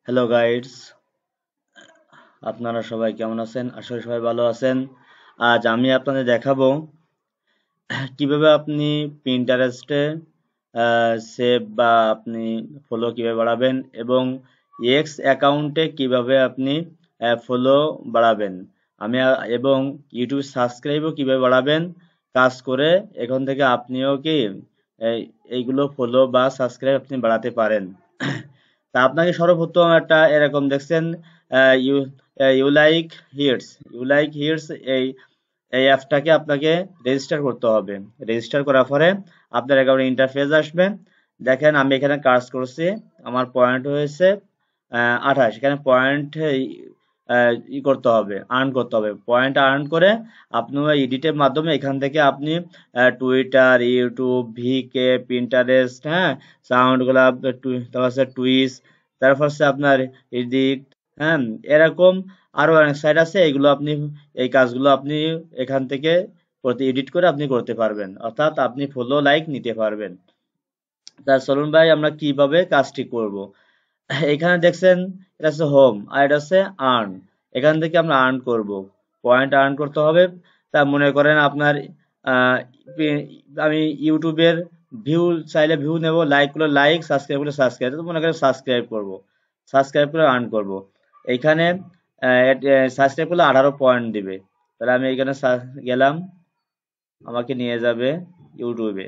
Hello guides, আপনারা সবাই কেমন আছেন? আশা করি সবাই ভালো আছেন। আজ আমি আপনাদের দেখাবো কিভাবে আপনি পিন্টারেস্টে সেভ বা আপনি ফলো কিভাবে বাড়াবেন এবং এক্স অ্যাকাউন্টে কিভাবে আপনি ফলো বাড়াবেন। এবং ইউটিউব সাবস্ক্রাইবও কিভাবে বাড়াবেন কাজ করে। এখান থেকে আপনিও কি এইগুলো ফলো বা সাবস্ক্রাইব আপনি বাড়াতে পারেন। তা আপনাকে সর্বপ্রথম একটা এরকম দেখছেন ইউ ইউ লাইক হিটস এই এই অ্যাপটাকে আপনাকে রেজিস্টার করতে হবে। রেজিস্টার করার পরে আপনার অ্যাকাউন্টে ইন্টারফেস আসবে। দেখেন আমি এখানে কাজ করছি, আমার পয়েন্ট হয়েছে 28। এখানে পয়েন্ট করতে হবে, আর্ন করতে হবে। পয়েন্ট আর্ন করে আপনি এডিটের মাধ্যমে এখান থেকে আপনি টুইটার, ইউটিউব, ভিকে, পিন্টারেস্ট, হ্যাঁ, সাউন্ড গ্লাব, তারপর হচ্ছে টুইস, তারপর হচ্ছে আপনার এডিট, হ্যাঁ, এরকম আরো অনেক সাইট আছে। এগুলো আপনি এই কাজগুলো আপনি এখান থেকে এডিট করে আপনি করতে পারবেন, অর্থাৎ আপনি ফলো লাইক নিতে পারবেন। তা চলুন ভাই আমরা কিভাবে কাজটি করব। এখানে দেখছেন এটা হচ্ছে হোম আর এটা হচ্ছে আর্ন। এখান থেকে আমরা আর্ন করব, পয়েন্ট আর্ন করতে হবে। তা মনে করেন আপনার আহ, আমি ইউটিউবের ভিউ চাইলে ভিউ নেব, লাইক করলে লাইক, সাবস্ক্রাইব করলে সাবস্ক্রাইব, তো মনে করেন সাবস্ক্রাইব করব, সাবস্ক্রাইব করে আর্ন করব। এইখানে সাবস্ক্রাইব করলে 18 পয়েন্ট দিবে। তাহলে আমি এখানে গেলাম, আমাকে নিয়ে যাবে ইউটিউবে।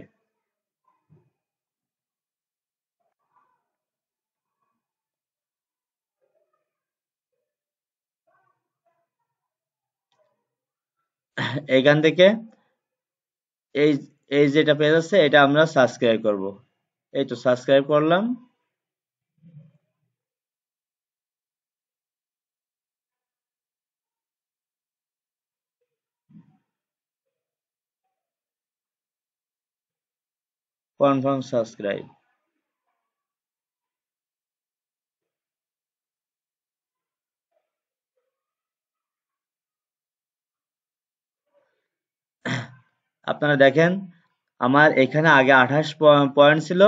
এইখান থেকে এই এই যেটা পেজ আছে এটা আমরা সাবস্ক্রাইব করব। এই তো সাবস্ক্রাইব করলাম। Confirm subscribe. আপনারা দেখেন আমার এখানে আগে 28 পয়েন্ট ছিল,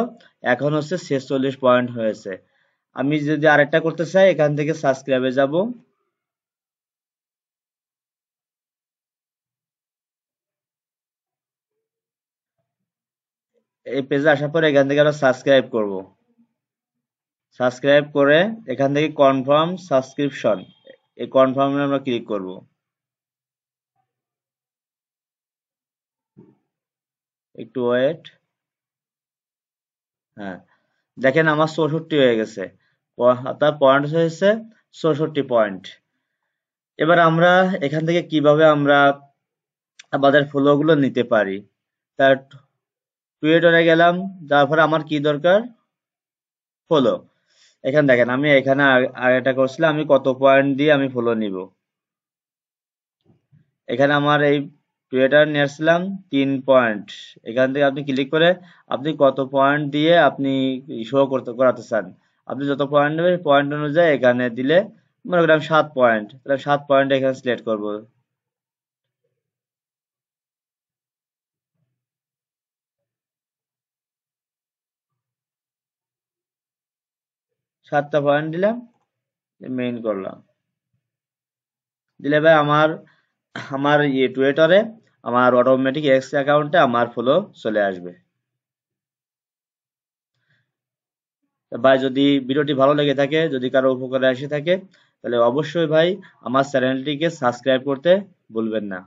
এখন হচ্ছে 46 পয়েন্ট হয়েছে। আমি যদি আরেকটা করতে চাই এখান থেকে সাবস্ক্রাইবে যাব। এই পেজে আসার পর এখান থেকে আমরা সাবস্ক্রাইব করব। সাবস্ক্রাইব করে এখান থেকে কনফার্ম সাবস্ক্রিপশন, এই কনফার্মে আমরা ক্লিক করব। একটু ওয়েট। হ্যাঁ, দেখেন আমার 64 হয়ে গেছে, তার পয়েন্ট হয়েছে 64 পয়েন্ট। এবার আমরা এখান থেকে কিভাবে আমরা আমাদের ফলো গুলো নিতে পারি। তার টুইটারে গেলাম, তারপরে আমার কি দরকার, ফলো। এখানে দেখেন আমি এখানে আগেটা করছিলাম, আমি কত পয়েন্ট দিয়ে আমি ফলো নিব। এখানে আমার এই টুইটার নিয়ে আসলাম 3 পয়েন্ট। এখান থেকে আপনি ক্লিক করে আপনি কত পয়েন্ট দিয়ে আপনি শো করাতে চান। আপনি যত পয়েন্ট নেবেন পয়েন্ট অনুযায়ী এখানে দিলে, মনে করি আমি 7 পয়েন্ট, তাহলে 7 পয়েন্ট এখানে সিলেক্ট করব। 7টা পয়েন্ট দিলাম, মেইন করলাম। দিলে ভাই আমার আমার টুইটারে আমার অটোমেটিক এক্স অ্যাকাউন্টে আমার ফলো চলে আসবে। ভাই যদি ভিডিওটি ভালো লেগে থাকে, যদি কারো উপকারে এসে থাকে, তাহলে অবশ্যই ভাই আমার চ্যানেলটিকে সাবস্ক্রাইব করতে ভুলবেন না।